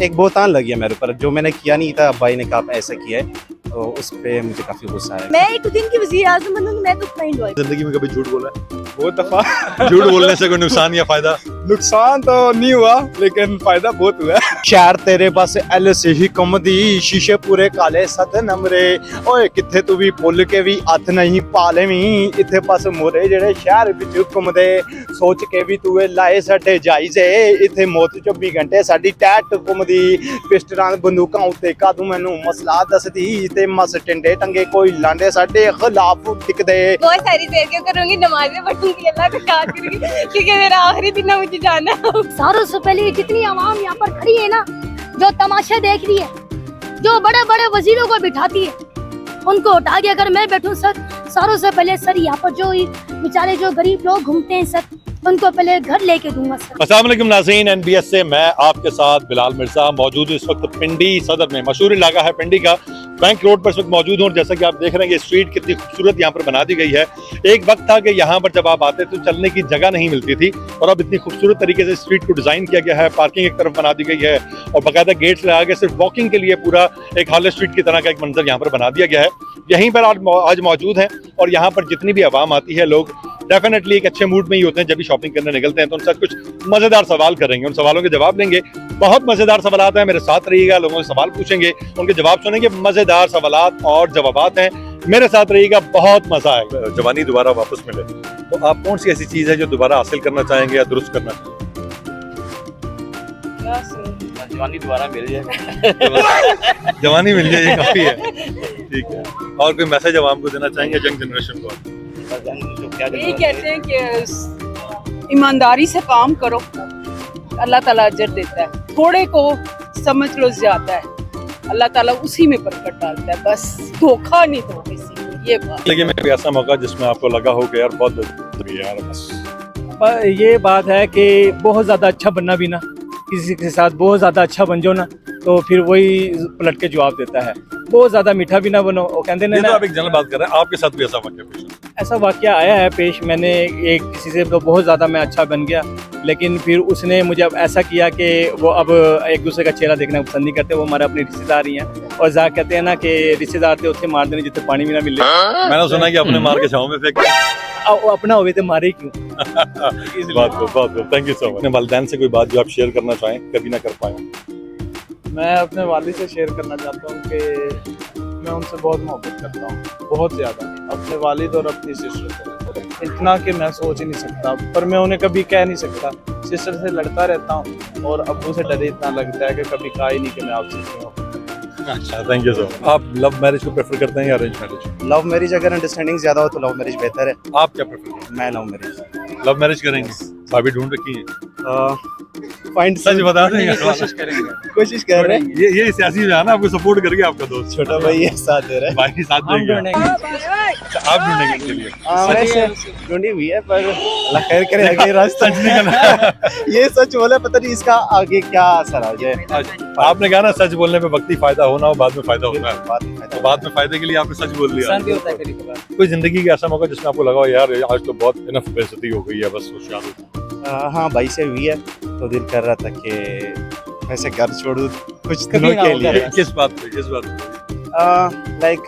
एक बोतान लगी है मेरे ऊपर, जो मैंने किया नहीं था, भाई ने कहा ऐसा किया है, तो उस पे मुझे काफी गुस्सा आया। मैं एक दिन की वज़ीर आज़म बनूंगी, मैं तो उतना एंजॉय। जिंदगी में कभी झूठ बोला है? बहुत दफा। झूठ बोलने से कोई नुकसान या फायदा? नुकसान तो नहीं हुआ लेकिन फायदा बहुत हुआ। शहर तेरे पास एल से ही कम दी, शीशे पूरे काले सत नमरे, ओए किथे तू भी भुल के भी हथ नहीं पालेवी, इथे पास मोरे जेड़े शहर विच घुमदे, सोच के भी तू लाए सटे जाइजे, इथे मौत 24 घंटे साडी टैट घुमदी, पिस्टलां बंदूकां उत्ते कादू मैनू मसला दसदी, ते मस टिंडे टंगे कोई लांडे साडे खिलाफ टिकदे। बहुत सारी देर क्यों करूंगी, नमाज़ें पढ़ूंगी, अल्लाह को याद करूंगी, क्योंकि मेरा आखिरी दिन है, मुझे जाना है। सारों से पहले जितनी आवाम यहाँ पर खड़ी है ना, जो तमाशा देख रही है, जो बड़े बड़े वजीरों को बिठाती है, उनको उठा के अगर मैं बैठूं सर, सारों से पहले सर यहाँ पर जो बेचारे जो गरीब लोग घूमते हैं सर, उनको पहले घर लेके दूंगा सर। अस्सलाम वालेकुम नाज़रीन, NBS से मैं आपके साथ बिलाल मिर्जा मौजूद हूँ इस वक्त पिंडी सदर में। मशहूर इलाका है पिंडी का, बैंक रोड पर इस वक्त मौजूद हूँ और जैसा कि आप देख रहे हैं ये स्ट्रीट कितनी खूबसूरत यहाँ पर बना दी गई है। एक वक्त था कि यहाँ पर जब आप आते तो चलने की जगह नहीं मिलती थी और अब इतनी खूबसूरत तरीके से स्ट्रीट को डिजाइन किया गया है, पार्किंग एक तरफ बना दी गई है और बाकायदा गेट्स लगा के सिर्फ वॉकिंग के लिए पूरा एक हॉल स्ट्रीट की तरह का एक मंजर यहाँ पर बना दिया गया है। यहीं पर आज मौजूद हैं और यहाँ पर जितनी भी आवाम आती है, लोग डेफिनेटली एक अच्छे मूड में ही होते हैं जब भी शॉपिंग करने निकलते हैं। तो उनसे कुछ मजेदार सवाल करेंगे, उन सवालों के जवाब देंगे। बहुत मजेदार सवाल हैं, मेरे साथ रहिएगा, लोगों से सवाल पूछेंगे, उनके जवाब सुनेंगे। मजेदार सवाल और जवाबात हैं, मेरे साथ रहिएगा, बहुत मजा आएगा। जवानी दोबारा वापस मिले तो आप कौन सी ऐसी चीज है जो दोबारा हासिल करना चाहेंगे या दुरुस्त करना चाहेंगे? जवानी दोबारा मिल जाए। जवानी मिल जाए, ये काफी है। ठीक है, और कोई मैसेज आवाम को देना चाहेंगे, यंग जनरेशन को? यही कहते हैं कि ईमानदारी से काम करो, अल्लाह ताला अजर देता है। थोड़े को समझ लो ज्यादा है, अल्लाह ताला उसी में बरकत डालता है। बस धोखा नहीं दो किसी को, ये बात। लेकिन कोई ऐसा मौका जिसमें आपको लगा हो कि यार बहुत बेहतरीन है यार, बस पर ये बात है कि बहुत ज़्यादा अच्छा बनना भी ना, किसी के साथ बहुत ज़्यादा अच्छा बन जाओ ना तो फिर वही पलट के जवाब देता है। बहुत ज़्यादा मीठा भी ना बनो, वो कहते हैं ये ना। तो आप एक जनरल बात कर रहे हैं, आपके साथ भी ऐसा वाक़या पेश हुआ? ऐसा वाक़या आया है पेश, मैंने एक किसी से तो बहुत ज़्यादा मैं अच्छा बन गया, लेकिन फिर उसने मुझे अब ऐसा किया कि वो अब एक दूसरे का चेहरा देखना पसंद नहीं करते। वो हमारे अपने रिश्तेदार ही हैं और जहाँ कहते हैं ना कि रिश्तेदार थे उससे मार देने जितने पानी भी ना मिले। मैंने सुना कि अपने मार के छाँव में फेंक अपना हुए तो मारे क्यों। इस बात को थैंक यू सो मच। अपने वालिदैन से कोई बात जो आप शेयर करना चाहें, कभी ना कर पाए? मैं अपने वालिद से शेयर करना चाहता हूँ कि मैं उनसे बहुत मोहब्बत करता हूँ, बहुत ज़्यादा, अपने वालिद और अपनी सिस्टर से। इतना कि मैं सोच ही नहीं सकता, पर मैं उन्हें कभी कह नहीं सकता। सिस्टर से लड़ता रहता हूँ और अब्बू से डर इतना लगता है कि कभी कहा ही नहीं कि मैं आपसे क्यों हूँ। अच्छा, थैंक यू सो मच। आप लव मैरिज को प्रेफर करते हैं या अरेंज मैरिज? लव मैरिज अगर अंडरस्टैंडिंग ज्यादा हो तो लव मैरिज बेहतर है। आप क्या प्रेफर करते मैं लव मैरिज हैं? लव मैरिज करेंगे? भाभी ढूंढ रखी है? फाइंड सच बता देंगे, कोशिश कर रहे हैं। ये सियासी जो है ना, आपको सपोर्ट करके आपका दोस्त छोटा भाई ये साथ दे रहा है। भाई साथ देंगे। अच्छा, आप ढूंढेंगे इसके लिए? वैसे ढूंढी हुई है, पर अल्लाह खैर करे, आगे रास्ता सच निकलना। ये सच बोले, पता नहीं इसका आगे क्या असर आ जाए। आपने कहा ना सच बोलने पे वक्ती फायदा होना हो, बाद में फायदा होता है, तो बाद में फायदे के लिए आपने सच बोल दिया। कोई जिंदगी का ऐसा मौका जिसमें आपको लगा हो यार आज तो बहुत इनफ बेइज्जती हो गई है, बस वो शायद? हाँ, भाई से हुई है तो दिल कर रहा था कि वैसे घर छोड़ दूं कुछ दिनों के लिए। किस बात पे? लाइक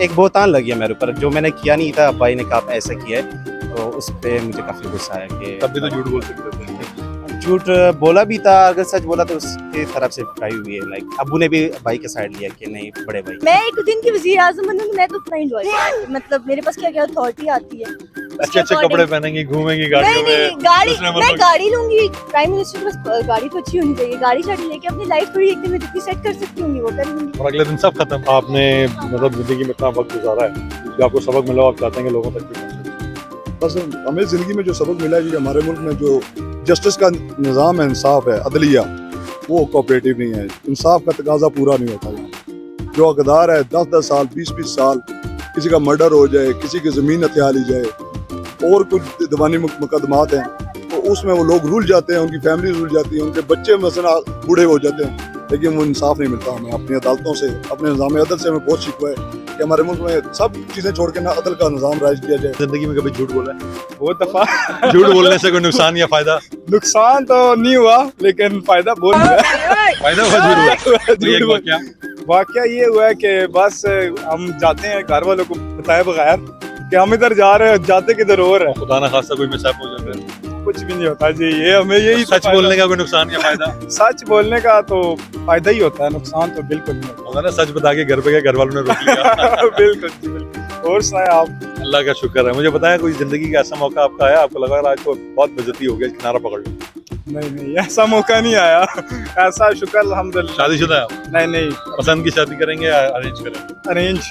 एक बोतान लगी है मेरे ऊपर, जो मैंने किया नहीं था, भाई ने कहा ऐसा किया है, तो उस पे मुझे काफी गुस्सा आया कि तब भी तो झूठ बोल सकते थे। झूठ बोला भी था, अगर सच बोला तो उसकी तरफ से पिटाई हुई है। लाइक अब्बू ने भी भाई के साइड लिया कि नहीं बड़े भाई। मैं एक दिन की वज़ीर आज़म बनूंगी, मैं तो उतना एंजॉय। मतलब मेरे पास क्या क्या अथॉरिटी आती है, अच्छे अच्छे कपड़े पहनेंगे, घूमेंगी गाड़ियों में। गाड़ी, मैं गाड़ी लूंगी। प्राइम मिनिस्टर के पास गाड़ी तो अच्छी होनी चाहिए, गाड़ी शाड़ी लेके अपनी लाइफ थोड़ी एक दिन में जितनी सेट कर सकती हूँ वो कर लूंगी। और अगले दिन सब खत्म। आपने मतलब जिंदगी में इतना वक्त गुजारा है, जो आपको सबक मिला, आप चाहते हैं कि लोगों तक भी पहुंचे? बस हमें ज़िंदगी में जो सबक मिला है कि हमारे मुल्क में जो जस्टिस का निज़ाम है, इंसाफ है, अदलिया, वो कोऑपरेटिव नहीं है। इंसाफ का तकाजा पूरा नहीं होता यहाँ। जो हकदार है 10-10 साल 20-20 साल, किसी का मर्डर हो जाए, किसी की ज़मीन हथिया ली जाए और कुछ दीवानी मुकदमात हैं, तो उसमें वो लोग रुल जाते हैं, उनकी फैमिली रुल जाती है, उनके बच्चे मसला बूढ़े हो जाते हैं, लेकिन वो इंसाफ नहीं मिलता हमें। अपनी अदालतों से, अपने निज़ाम अदल से हमें बहुत शिकवा है कि हमारे मुल्क में सब चीज़ें छोड़ के ना अदल का निज़ाम राइज किया जाए। जिंदगी में कभी झूठ बोला है? बहुत दफा झूठ बोलने से कोई नुकसान या फायदा? नुकसान तो नहीं हुआ लेकिन फायदा बहुत हुआ। फायदा हुआ, झूठ हुआ? तो एक वाकया वाकया ये हुआ है कि बस हम जाते हैं घर वालों को बताए बगैर कि हम इधर जा रहे हैं, जाते किधर और है। खुदा ना खास्ता कोई मिसहैप हो जाता है, कुछ भी नहीं होता जी, ये हमें यही सच बोलने का कोई नुकसान या फायदा? सच बोलने का तो फायदा ही होता है, नुकसान तो बिल्कुल नहीं होता। होगा ना, सच बता के घर पे गए, घर वालों ने रोक लिया। बिल्कुल जी, बिल्कुल। और सुनाए आप? अल्लाह का शुक्र है। मुझे बताया कोई जिंदगी का ऐसा मौका आपका आया, आपको लगा आज को बहुत बेइज्जती हो गई, किनारा पकड़ लो? नहीं ऐसा मौका नहीं आया, ऐसा शुक्र अल्हम्दुलिल्लाह। शादीशुदा है आप? नहीं पसंद की शादी करेंगे या अरेंज करेंगे? अरेंज,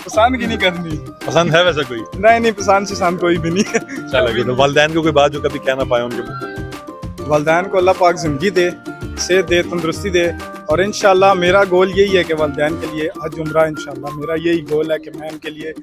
पसंद की नहीं करनी। पसंद है वैसा कोई? नहीं पसंद से कोई भी नहीं। चलो, तो वालिदैन को कोई बात जो कभी कहना पाए उनके मुंह? वालिदैन को अल्लाह पाक जिंदगी दे, सेहत दे, तंदुरुस्ती दे, और इंशाल्लाह मेरा गोल यही है कि वालिदैन के लिए हज उम्रा, इंशाल्लाह मेरा यही गोल है कि मैं उनके लिए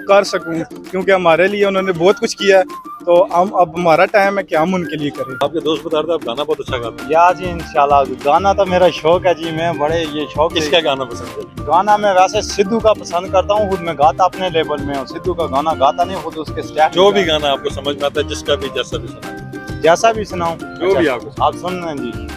कर सकूं, क्योंकि हमारे लिए उन्होंने बहुत कुछ किया है, तो हम अब हमारा टाइम है कि हम उनके लिए करें। आपके दोस्त बता रहे थे आप गाना बहुत अच्छा गाते हैं। या जी इंशाल्लाह, गाना तो मेरा शौक है जी, मैं बड़े ये शौक। किसका गाना पसंद है? गाना मैं वैसे सिद्धू का पसंद करता हूँ, खुद मैं गाता अपने लेवल में हूँ, सिद्धू का गाना गाता नहीं, खुद उसके स्टेप। जो भी गाना आपको समझ में आता है, जिसका भी जैसा भी सुना, जैसा भी सुनाऊं, जो भी आपको। आप सुन रहे हैं जी।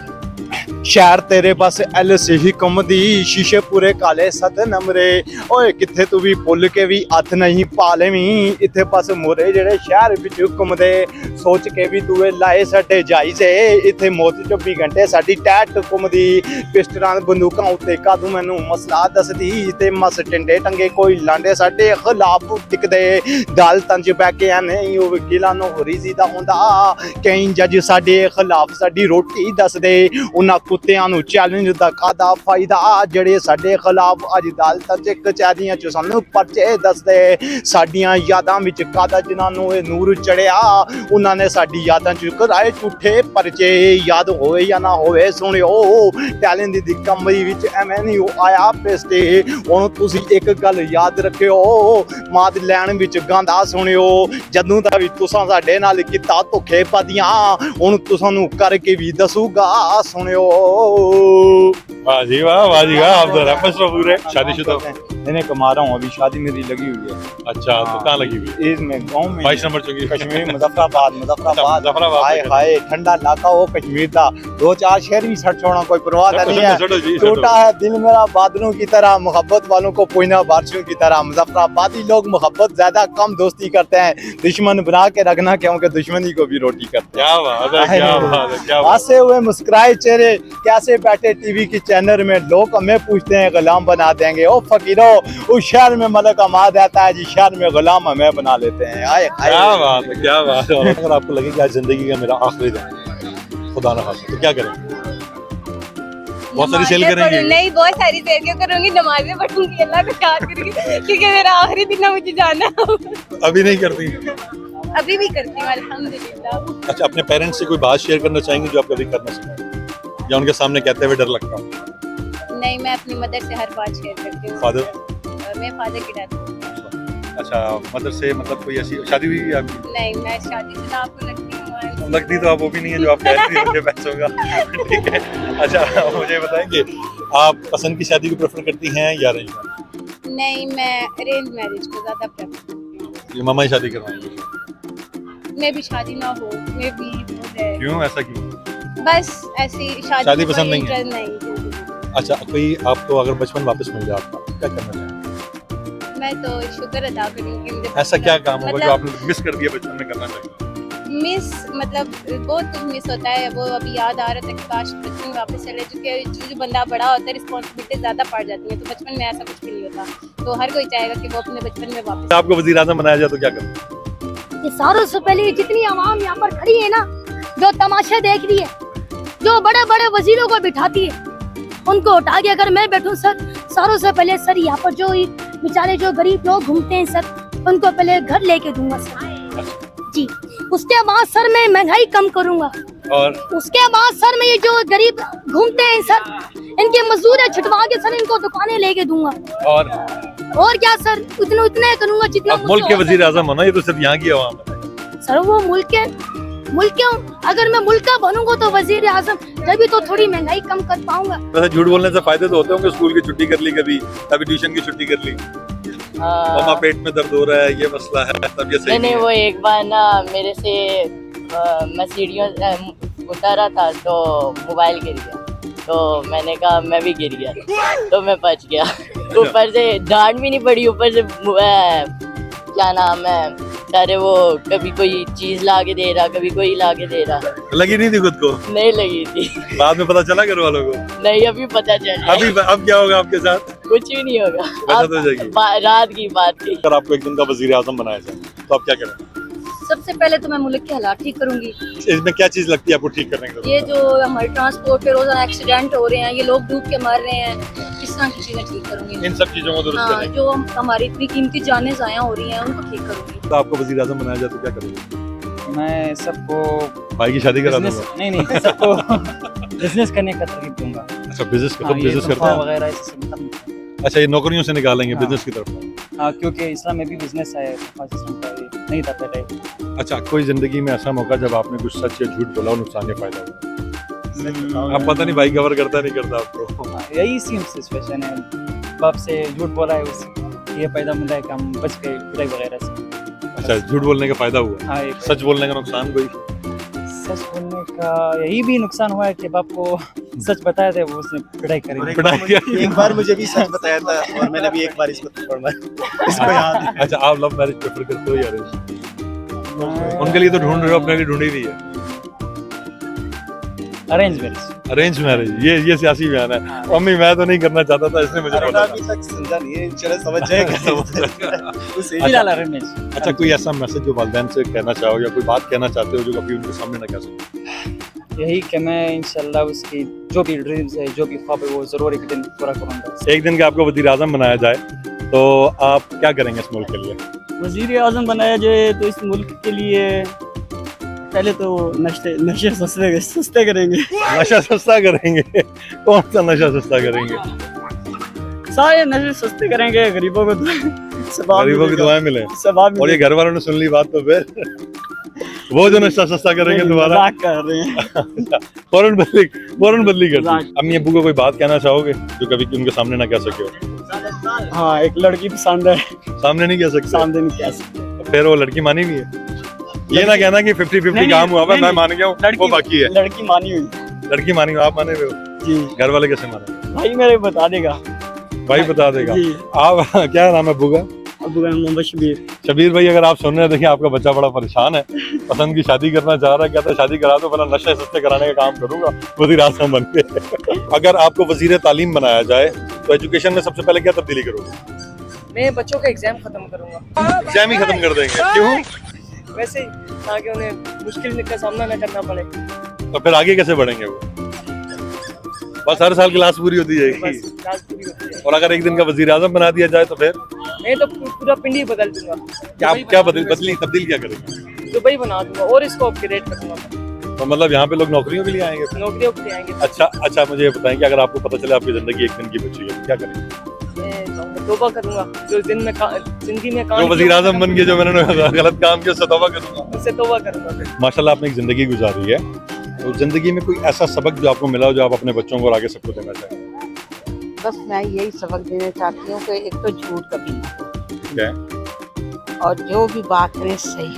शहर तेरे बस एल से ही कमदी, शीशे पूरे काले सत नमरे, ओए किथे तू भी भुल के भी हथ नहीं पा लेवीं, इथे बस मोरे जेड़े शहर विच घुमदे, सोच के भी तू लाए सटे जाई से, इथे मौत 24 घंटे साडी टैट घुमदी, पिस्टलां बंदूकां उत्ते कादू मैनू मसला दसदी, ते मस टिंडे टंगे कोई लांडे साडे खिलाफ टिकदे, अदालतां च बैठ के नहीं ओ वकीलां नूं होरी दा हुंदा, कई जज साडे खिलाफ साडी रोटी दसदे, उन्हां कुत्तियां नूं चैलेंज दा कादा फायदा, जेड़े साडे खिलाफ अज अदालतां च कचहरियां च सानू परचे दसदे, साडियां यादां विच कादा जिन्हां नूं ए नूर चढ़िया, उन्हां ने साडी यादां च कराए झूठे परचे, याद होए या ना होए सुनियो, टैलेंट दी कमरी विच एवें नहीं आया पेस्टे, हुण तुसीं एक गल याद रखियो, माद लैण विच गांदा सुनियो, जदों दा भी तुसां साडे नाल कीता धोखे पदियां, हुण तुसां नूं करके भी दसूगा सुनियो। वाह जी वाह, वाह जी वाह, आप तो रैपर्स तो पूरे। शादीशुदा? नहीं कमा रहा हूँ, अभी शादी मेरी लगी हुई है। अच्छा, तो कहाँ लगी हुई? इसमें गाँव में 22 नंबर चुकी कश्मीर, मुजफ्फराबाद। मुजफ्फराबाद। हाय हाय ठंडा इलाका हो कश्मीर का, 2-4 शहर भी छड़ छोड़ना कोई परवाह नहीं है, टूटा है दिल मेरा बादलों की तरह, मोहब्बत वालों को पोइना बारिशों की तरह, मुजफ्फराबादी लोग मोहब्बत ज्यादा कम दोस्ती करते हैं, दुश्मन बना के रखना क्योंकि दुश्मनी को भी रोटी करते हैं। क्या बात है, क्या बात है, क्या बात हंसे हुए मुस्कुराए चेहरे कैसे बैठे टीवी की चैनल में, लोग हमें पूछते हैं गुलाम बना देंगे, ओ फकीरो उस शहर में मलक अमाद आता है जी, शहर में गुलाम हमें बना लेते हैं। आए क्या बात है, क्या बात है। अगर आपको लगे कि आज जिंदगी का मेरा आखिरी दिन है, खुदा ना खास्ता, तो क्या करेंगे? बहुत सारी सेल करेंगे? नहीं, बहुत सारी सेल क्यों करूंगी, नमाजें पढ़ूंगी, अल्लाह को याद करूंगी, क्योंकि मेरा आखिरी दिन है, मुझे जाना है। अभी नहीं करती? अभी भी करती हूँ अल्हम्दुलिल्लाह। अच्छा, अपने पेरेंट्स से कोई बात शेयर करना चाहेंगे जो आप कभी कर ना सकें, या उनके सामने कहते हुए डर लगता हो? नहीं, मैं अपनी मदर से हर बात शेयर करती हूँ। फादर? मैं फादर की डेथ हो गई। अच्छा, मदर से मतलब कोई ऐसी शादी हुई है आपकी? नहीं, मैं शादीशुदा आपको लगती हूँ। लगती तो आप वो भी नहीं है जो आप कह रही थी मुझे पैसों का। ठीक है, अच्छा मुझे बताएंगे आप पसंद की शादी को प्रेफर करती हैं या अरेंज? नहीं, मैं अरेंज मैरिज को ज्यादा प्रेफर करती हूँ। ये मामा ही शादी करवाएंगे? मैं भी शादी ना हो, मैं भी हो जाए। क्यों, ऐसा क्यों? बस ऐसी शादी पसंद नहीं है? नहीं। अच्छा, कोई आपको अगर बचपन वापस मिल जाए आपका, क्या करना चाहेंगे? मैं तो शुक्र अदा करूंगी। मुझे ऐसा क्या काम होगा मतलब, जो आपने मिस कर दिया बचपन में करना चाहिए? मिस मतलब बहुत कुछ मिस होता है, वो अभी याद आ रहा था कि काश बचपन में वापस चले, चुके जो बंदा बड़ा होता है रिस्पॉन्सिबिलिटी ज़्यादा बढ़ जाती है, तो बचपन में ऐसा कुछ भी नहीं होता, तो हर कोई चाहेगा कि वो अपने बचपन में वापस। आपको वज़ीर आज़म बनाया जाए तो क्या करें? ये सारों से पहले जितनी आवाम यहाँ पर खड़ी है ना, जो तमाशा देख रही है, जो बड़े बड़े वजीरों को बिठाती है, उनको उठा के अगर मैं बैठूं सर, सारों से पहले सर यहाँ पर जो बेचारे जो गरीब लोग घूमते हैं सर, उनको पहले घर लेके दूंगा सर जी। उसके बाद सर मैं महंगाई कम करूंगा, और उसके बाद सर मैं ये जो गरीब घूमते हैं सर, इनके मजदूर छुटवा के सर इनको दुकानें लेके दूंगा, और क्या सर उतने करूंगा जितना मुल्क के वजीर आजम होना, ये तो सिर्फ यहाँ की आवाम है सर। वो मुल्क के अगर मैं मुल्क का बनूंगा तो वजीर आजम, तभी तो थोड़ी महंगाई कम कर पाऊंगा। वैसे झूठ बोलने से फायदे तो होते होंगे, स्कूल की छुट्टी कर ली, कभी ट्यूशन की छुट्टी कर ली। मम्मा पेट में दर्द हो रहा है, ये मसला है, तब ये सही नहीं, वो एक बार ना मेरे से मैं सीढ़ियों उतरा था तो मोबाइल गिर गया, तो मैंने कहा मैं भी गिर गया, तो मैं बच गया। ऊपर से डांट भी नहीं पड़ी, ऊपर से क्या नाम है, सारे वो कभी कोई चीज ला के दे रहा, कभी कोई ला के दे रहा। लगी नहीं थी खुद को? नहीं लगी थी। बाद में पता चला घर वालों को? नहीं, अभी पता चला। अभी अब क्या होगा आपके साथ? कुछ भी नहीं होगा, बचत हो जाएगी। रात की बात थी। अगर आपको एक दिन का वजीर आजम बनाया जाए तो आप क्या करें? सबसे पहले तो मैं मुल्क के हालात ठीक करूंगी। इसमें क्या चीज लगती है आपको ठीक करने के ये जो हमारे ट्रांसपोर्ट पे रोजाना एक्सीडेंट हो रहे हैं, ये लोग डूब के मर रहे हैं, इस तरह की चीजें ठीक करूंगी। इन सब चीजों को दुरुस्त हाँ, करेंगे। जो हमारी इतनी कीमती जानें जाया हो रही हैं उनको ठीक करूंगी। तो आपको वजीर आजम बनाया जाए तो क्या करोगे? मैं सबको भाई की शादी करा दूंगा। नहीं सबको बिजनेस करने का तरकीब दूंगा। अच्छा, बिजनेस करते हैं वगैरह ऐसे सब खत्म। अच्छा, ये नौकरियों से निकालेंगे हाँ। बिजनेस की तरफ। हाँ, क्योंकि इस्लाम में भी बिजनेस है, सिस्टम का ये नहीं था पहले। अच्छा, कोई जिंदगी में ऐसा मौका जब आपने कुछ सच या झूठ बोला और नुकसान या फायदा हुआ? अब पता नहीं भाई कवर करता नहीं करता आपको। यही सेम सिचुएशन है, बाप से झूठ बोला है, उस ये फायदा मिला है कि हम बच गए बुराई वगैरह से। अच्छा, झूठ बोलने का फायदा हुआ। हाँ, एक सच बोलने का नुकसान कोई? सच बोलने का यही भी नुकसान हुआ है कि बाप को सच बताया था, वो उसने पिटाई करी। पिटाई किया? एक बार मुझे भी सच बताया था और मैंने भी एक बार इसको थप्पड़ मारा, इसको याद है। अच्छा, आप लव मैरिज प्रेफर करते हो या अरेंज? उनके लिए तो ढूंढ रहे हो, अपने लिए ढूंढी नहीं है। Arrange marriage. अरेंज मैरिज, ये सियासी बयान है। मम्मी मैं तो नहीं करना चाहता था, इसने मुझे बोला। अभी तक समझा नहीं है, इंशाल्लाह समझ जाएगा। फिलहाल अरेंज मैरिज। अच्छा, कोई ऐसा मैसेज जो वालिदैन से कहना चाहो या कोई बात कहना चाहते हो जो कभी उनके सामने ना कह सको? यही कि मैं इंशाल्लाह उसकी जो भी ड्रीम्स है, जो भी ख्वाब है, वो जरूर एक दिन पूरा करूंगा। एक दिन का आपको वजीर आजम बनाया जाए तो आप क्या करेंगे इस मुल्क के लिए? वजीर आजम बनाया जाए तो इस मुल्क के लिए पहले तो नशे सस्ते करेंगे। नशा सस्ता करेंगे? कौन सा नशा सस्ता करेंगे? सारे नशे सस्ते करेंगे, गरीबों को गरीबों की दुआएं मिले। और ये घर वालों ने सुन ली बात तो फिर वो जो नशा सस्ता करेंगे दोबारा कर रहे हैं। फौरन बदली कर दी। अम्मी अब्बू को कोई बात कहना चाहोगे जो कभी उनके सामने ना कह सके हो? हाँ, एक लड़की पसंद है, सामने नहीं कह सकते? सामने नहीं कह सकते। फिर वो लड़की मानी भी है? ये ना कहना कि 50-50 काम हुआ, मैं मान गया हूँ, वो बाकी है। लड़की मानी हुई। लड़की मानी हुई, आप माने हुए हो? जी। घर वाले कैसे माने? भाई मेरे बता देगा। भाई बता देगा। जी। आप क्या नाम है अब्बू का? अब्बू का नाम मोहम्मद शबीर। शबीर भाई, अगर आप सुन रहे हैं, देखिए आपका बच्चा बड़ा परेशान है, पसंद की शादी करना चाह रहा है, कहता है शादी करा दो, वरना नशे सस्ते कराने का काम करूंगा वजीर आजम बन के। अगर आपको वजीर तालीम बनाया जाए तो एजुकेशन में सबसे पहले क्या तब्दीली करोगे? मैं बच्चों का एग्जाम खत्म करूंगा। एग्जाम ही खत्म कर देंगे? क्यों? वैसे ही, ताकि उन्हें मुश्किल का सामना न करना पड़े। तो फिर आगे कैसे बढ़ेंगे वो? बस हर साल क्लास पूरी होती जाएगी। क्लास पूरी होती है। और अगर एक दिन का वजीर आजम बना दिया जाए तो फिर मैं तो पूरा पिंड ही बदल दूंगा। क्या तब्दील क्या करेंगे? दुबई बना दूंगा और इसको अपग्रेड कर दूंगा। तो मतलब यहाँ पे लोग नौकरियों के लिए आएंगे? नौकरियों के लिए आएंगे। अच्छा, मुझे ये बताएं कि अगर आपको पता चले आपकी जिंदगी एक दिन की बची है, क्या करेंगे? मैं तौबा करूंगा, जो जिंदगी में काम जो वजीर आजम बन के जो मैंने गलत काम किया उससे तौबा करूंगा। उससे तौबा करूंगा। माशाल्लाह आपने एक जिंदगी गुजारी है, तो जिंदगी में कोई ऐसा सबक जो आपको मिला हो जो आप अपने बच्चों को और आगे सबको देना चाहें? बस मैं यही सबक देना चाहती हूँ कि एक तो झूठ कभी ना ठीक है। और जो भी बात करें सही,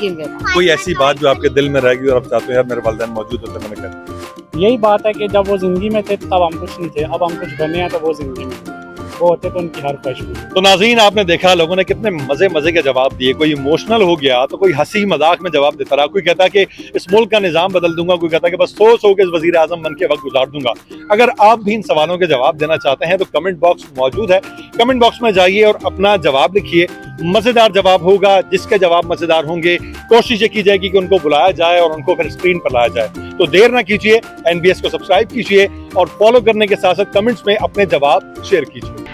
ये मेरा। कोई ऐसी बात जो आपके दिल में रहेगी और आप चाहते हो यार मेरे वालिदैन मौजूद होते मैंने कर? यही बात है कि जब वो जिंदगी में थे तब हम कुछ नहीं थे, अब हम कुछ बने हैं तो वो जिंदगी में वो होते तो उनकी हर ख्वाहिश पूरी। तो नाज़रीन, आपने देखा लोगों ने कितने मजे के जवाब दिए। कोई इमोशनल हो गया तो कोई हंसी मजाक में जवाब देता रहा, कोई कहता कि इस मुल्क का निज़ाम बदल दूंगा, कोई कहता कि बस सो के इस वजीर आजम बन के वक्त गुजार दूंगा। अगर आप भी इन सवालों के जवाब देना चाहते हैं तो कमेंट बॉक्स मौजूद है, कमेंट बॉक्स में जाइए और अपना जवाब लिखिए। मजेदार जवाब होगा, जिसके जवाब मजेदार होंगे कोशिश ये की जाएगी कि उनको बुलाया जाए और उनको फिर स्क्रीन पर लाया जाए। तो देर ना कीजिए, NBS को सब्सक्राइब कीजिए और फॉलो करने के साथ साथ कमेंट्स में अपने जवाब शेयर कीजिए।